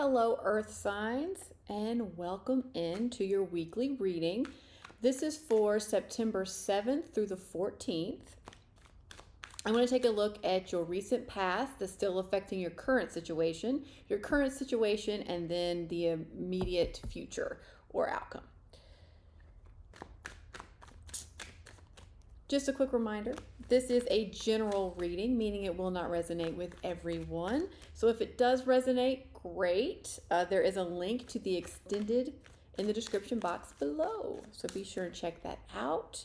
Hello, Earth signs, and welcome into your weekly reading. This is for September 7th through the 14th. I'm going to take a look at your recent past that's still affecting your current situation, and then the immediate future or outcome. Just a quick reminder, this is a general reading, meaning it will not resonate with everyone. So if it does resonate, great. There is a link to the extended in the description box below, so be sure to check that out.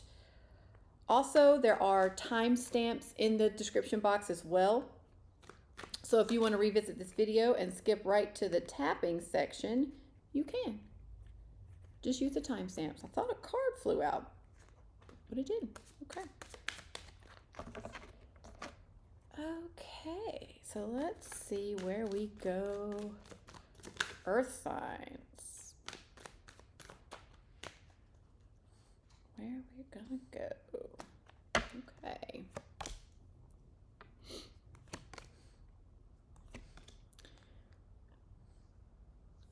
Also, there are timestamps in the description box as well. So if you want to revisit this video and skip right to the tapping section, you can. Just use the timestamps. I thought a card flew out, but it didn't. Okay, so let's see where we go. Earth signs. Where we're gonna go. Okay.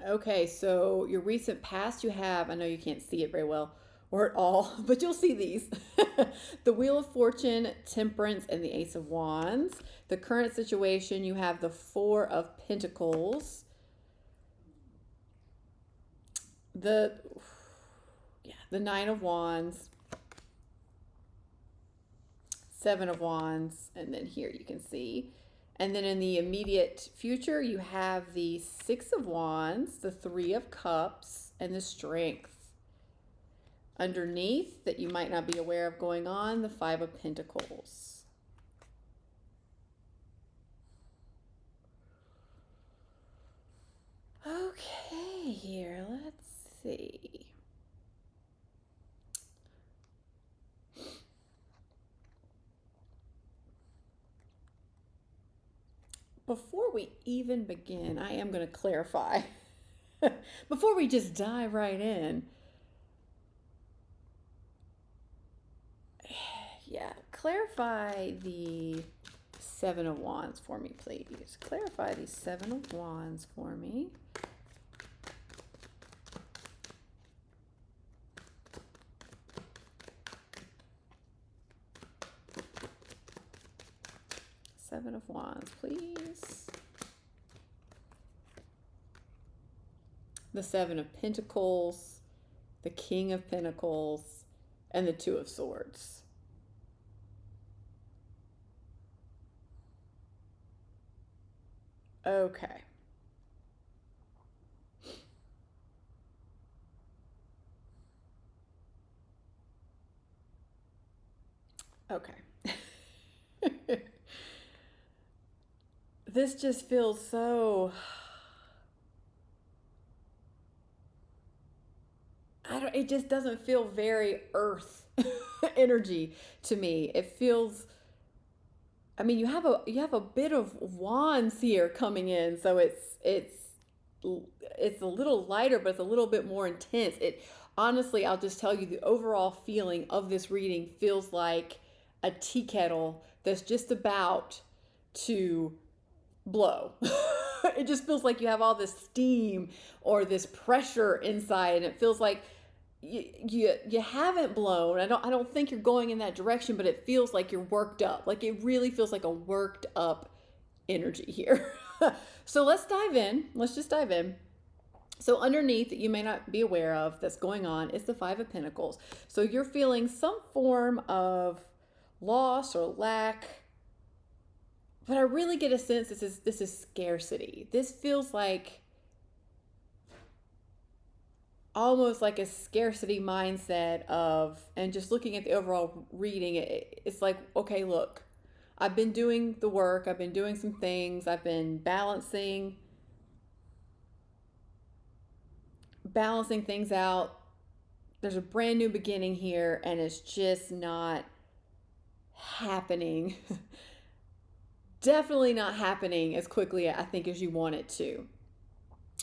Okay, so your recent past, you have, I know you can't see it very well or at all, but you'll see these. The Wheel of Fortune, Temperance, and the Ace of Wands. The current situation, you have the Four of Pentacles. The Nine of Wands, Seven of Wands, and then here you can see. And then in the immediate future, you have the Six of Wands, the Three of Cups, and the Strength. Underneath, that you might not be aware of going on, the Five of Pentacles. Okay, here, let's see. Before we even begin, I am going to clarify. Before we just dive right in. Yeah, clarify the Seven of Wands for me, please. Clarify the Seven of Wands for me. Seven of Wands, please. The Seven of Pentacles, the King of Pentacles, and the Two of Swords. Okay. Okay. This just feels so... it just doesn't feel very earth energy to me. It feels... I mean, you have a bit of wands here coming in, so it's a little lighter, but it's a little bit more intense. Honestly, I'll just tell you, the overall feeling of this reading feels like a tea kettle that's just about to blow. It just feels like you have all this steam or this pressure inside, and it feels like you haven't blown. I don't think you're going in that direction, but it feels like you're worked up. Like it really feels like a worked up energy here. So let's dive in. Let's just dive in. So underneath, that you may not be aware of that's going on, is the Five of Pentacles. So you're feeling some form of loss or lack, but I really get a sense this is scarcity. This feels like almost like a scarcity mindset of, and just looking at the overall reading, it's like, okay, look, I've been doing the work, I've been doing some things, I've been balancing things out. There's a brand new beginning here, and it's just not happening. Definitely not happening as quickly, I think, as you want it to.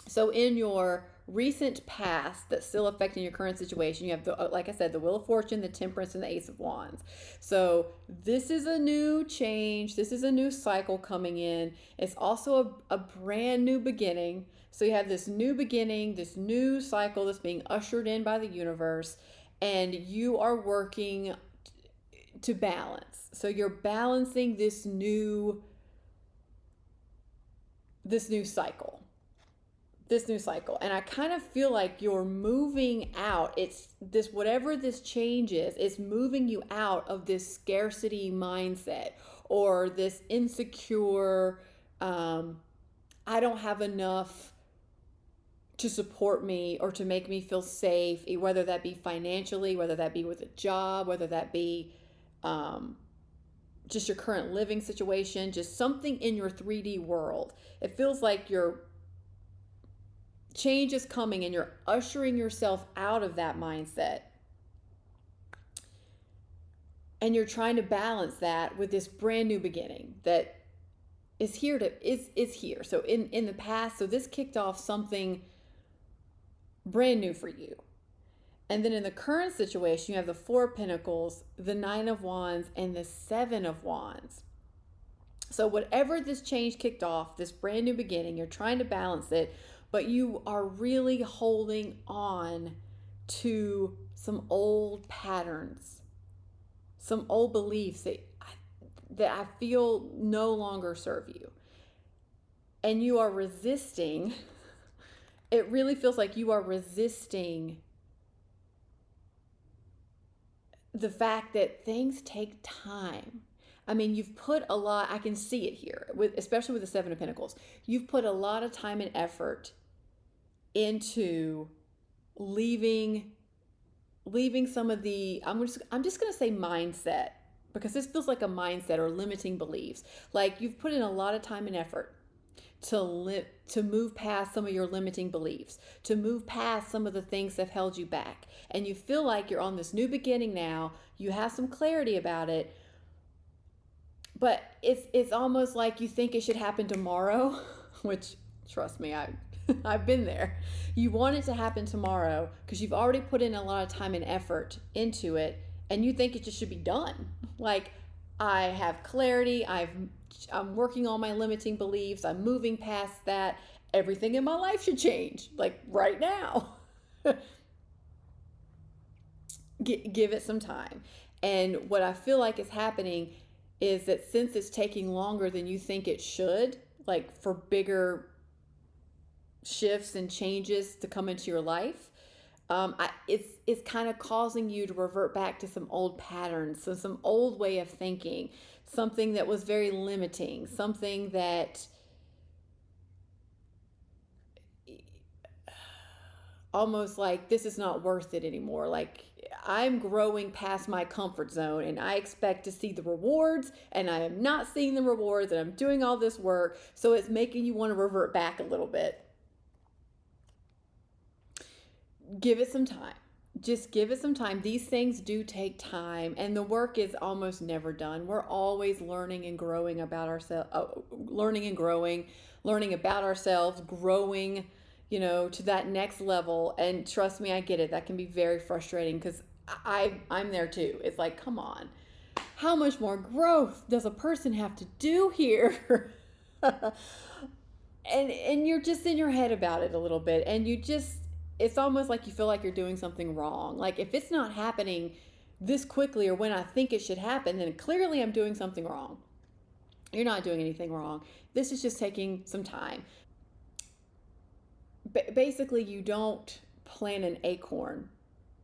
So in your recent past that's still affecting your current situation, you have the, like I said, the Wheel of Fortune, the Temperance, and the Ace of Wands. So this is a new change. This is a new cycle coming in. It's also a brand new beginning. So you have this new beginning, this new cycle that's being ushered in by the universe, and you are working to balance. So you're balancing this new cycle and I kind of feel like you're moving out. It's this, whatever this change is, it's moving you out of this scarcity mindset or this insecure, I don't have enough to support me or to make me feel safe, whether that be financially, whether that be with a job, whether that be just your current living situation, just something in your 3D world. It feels like your change is coming and you're ushering yourself out of that mindset. And you're trying to balance that with this brand new beginning that is here. So in the past, so this kicked off something brand new for you. And then in the current situation, you have the Four of Pentacles, the Nine of Wands, and the Seven of Wands. So whatever this change kicked off, this brand new beginning, you're trying to balance it, but you are really holding on to some old patterns, some old beliefs that I feel no longer serve you. And you are resisting, it really feels like you are resisting the fact that things take time. I mean, you've put a lot, I can see it here, especially with the Seven of Pentacles. You've put a lot of time and effort into leaving some of the, I'm just going to say mindset, because this feels like a mindset or limiting beliefs. Like you've put in a lot of time and effort to move past some of your limiting beliefs, to move past some of the things that have held you back. And you feel like you're on this new beginning now. You have some clarity about it, but it's almost like you think it should happen tomorrow, which, trust me, I've been there. You want it to happen tomorrow because you've already put in a lot of time and effort into it, and you think it just should be done. Like, I have clarity, I'm working on my limiting beliefs, I'm moving past that. Everything in my life should change, like right now. Give it some time. And what I feel like is happening is that since it's taking longer than you think it should, like for bigger shifts and changes to come into your life, it's kind of causing you to revert back to some old patterns, so some old way of thinking, something that was very limiting, something that almost like this is not worth it anymore. Like, I'm growing past my comfort zone and I expect to see the rewards, and I am not seeing the rewards, and I'm doing all this work, so it's making you want to revert back a little bit. Give it some time. Just give it some time. These things do take time, and the work is almost never done. We're always learning and growing about ourselves, learning about ourselves, growing, to that next level. And trust me, I get it. That can be very frustrating because I'm there too. It's like, come on, how much more growth does a person have to do here? and you're just in your head about it a little bit, and it's almost like you feel like you're doing something wrong. Like, if it's not happening this quickly or when I think it should happen, then clearly I'm doing something wrong. You're not doing anything wrong. This is just taking some time. Basically, you don't plant an acorn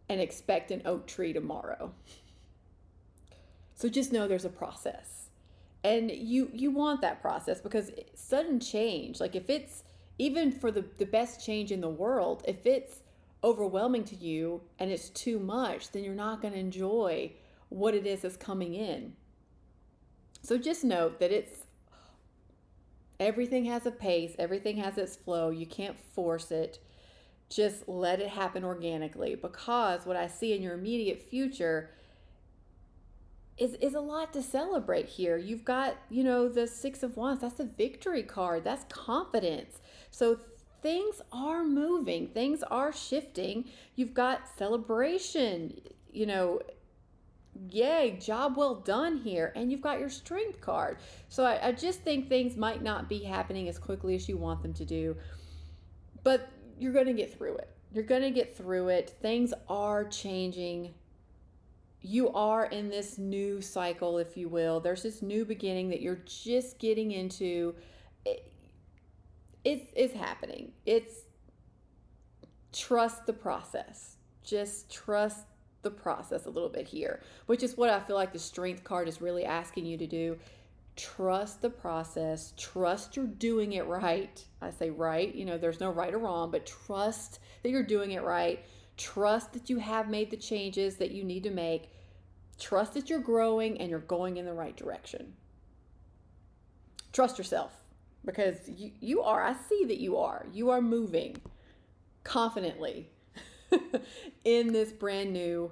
and expect an oak tree tomorrow. So just know there's a process. And you want that process, because sudden change, like if it's, even for the best change in the world, if it's overwhelming to you and it's too much, then you're not going to enjoy what it is that's coming in. So just note that everything has a pace, everything has its flow. You can't force it. Just let it happen organically, because what I see in your immediate future is a lot to celebrate here. You've got, the Six of Wands. That's a victory card. That's confidence. So things are moving, things are shifting. You've got celebration, yay, job well done here. And you've got your strength card. So I just think things might not be happening as quickly as you want them to do, but you're going to get through it. You're going to get through it. Things are changing. You are in this new cycle, if you will. There's this new beginning that you're just getting into. It's happening. It's trust the process. Just trust the process a little bit here, which is what I feel like the strength card is really asking you to do. Trust the process. Trust you're doing it right. I say right, there's no right or wrong, but trust that you're doing it right. Trust that you have made the changes that you need to make. Trust that you're growing and you're going in the right direction. Trust yourself, because you are. I see that you are. You are moving confidently in this brand new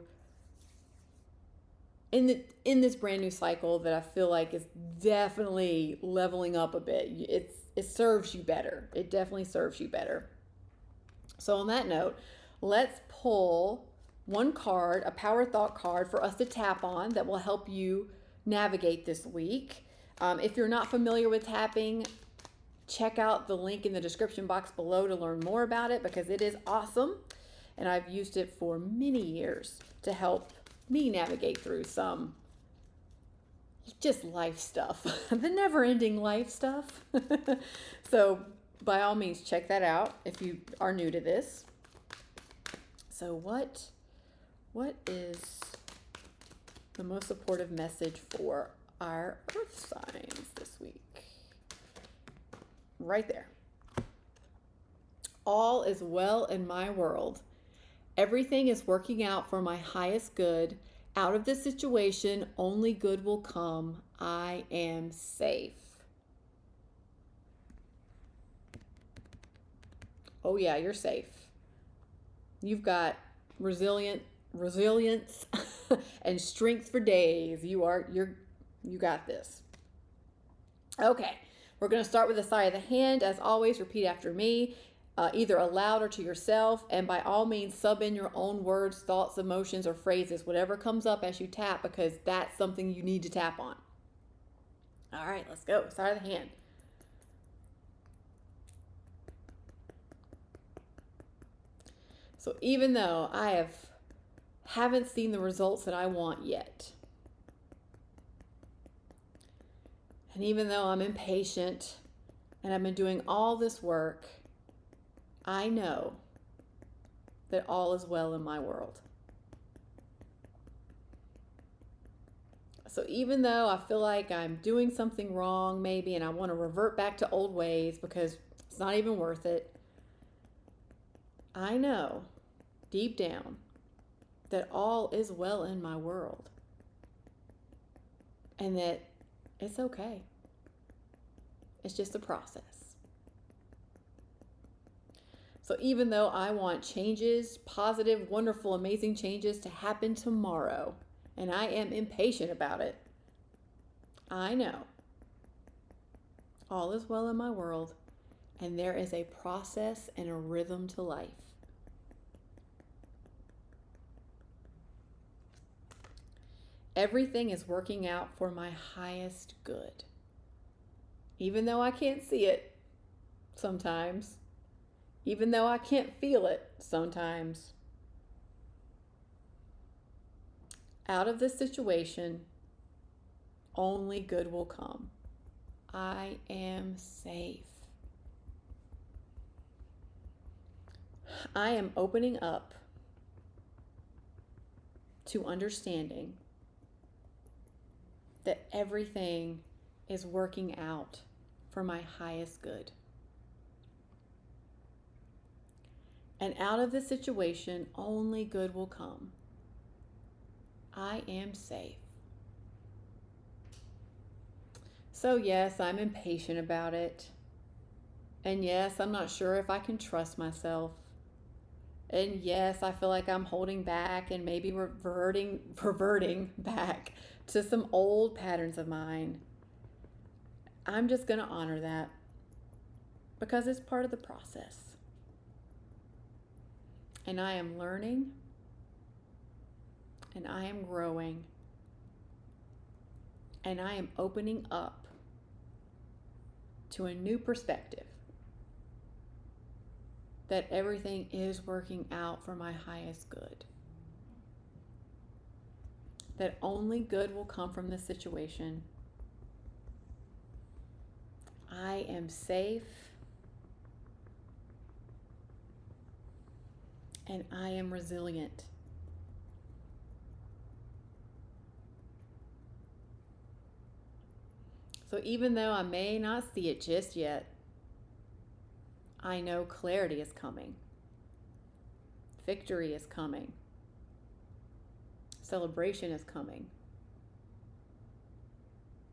this brand new cycle that I feel like is definitely leveling up a bit. It serves you better. It definitely serves you better. So on that note, let's pull one card, a power thought card for us to tap on that will help you navigate this week. If you're not familiar with tapping, check out the link in the description box below to learn more about it, because it is awesome. And I've used it for many years to help me navigate through some just life stuff, the never-ending life stuff. So by all means, check that out if you are new to this. So what is the most supportive message for our earth signs this week? Right there. All is well in my world. Everything is working out for my highest good. Out of this situation, only good will come. I am safe. Oh yeah, you're safe. You've got resilience and strength for days. You got this. Okay, we're going to start with the side of the hand. As always, repeat after me. Either aloud or to yourself, and by all means sub in your own words, thoughts, emotions, or phrases, whatever comes up as you tap, because that's something you need to tap on. All right, let's go. Side of the hand. So even though I haven't seen the results that I want yet, and even though I'm impatient and I've been doing all this work, I know that all is well in my world. So even though I feel like I'm doing something wrong maybe, and I want to revert back to old ways because it's not even worth it, I know deep down that all is well in my world, and that it's okay. It's just a process. So even though I want changes, positive, wonderful, amazing changes to happen tomorrow, and I am impatient about it, I know all is well in my world, and there is a process and a rhythm to life. Everything is working out for my highest good. Even though I can't see it sometimes, even though I can't feel it sometimes, out of this situation, only good will come. I am safe. I am opening up to understanding that everything is working out for my highest good. And out of this situation, only good will come. I am safe. So yes, I'm impatient about it. And yes, I'm not sure if I can trust myself. And yes, I feel like I'm holding back and maybe reverting back to some old patterns of mine. I'm just going to honor that because it's part of the process. And I am learning, and I am growing, and I am opening up to a new perspective that everything is working out for my highest good. That only good will come from this situation. I am safe, and I am resilient. So even though I may not see it just yet, I know clarity is coming. Victory is coming. Celebration is coming.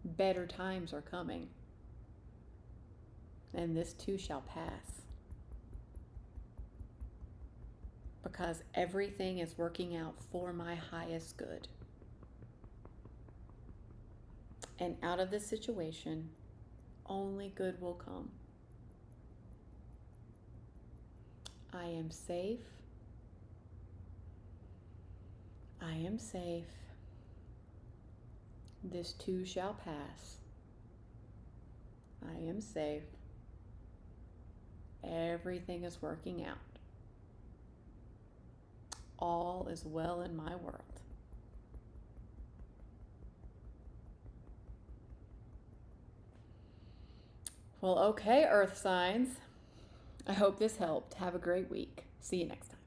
Better times are coming. And this too shall pass. Because everything is working out for my highest good. And out of this situation, only good will come. I am safe. I am safe. This too shall pass. I am safe. Everything is working out. All is well in my world. Well, okay, Earth signs. I hope this helped. Have a great week. See you next time.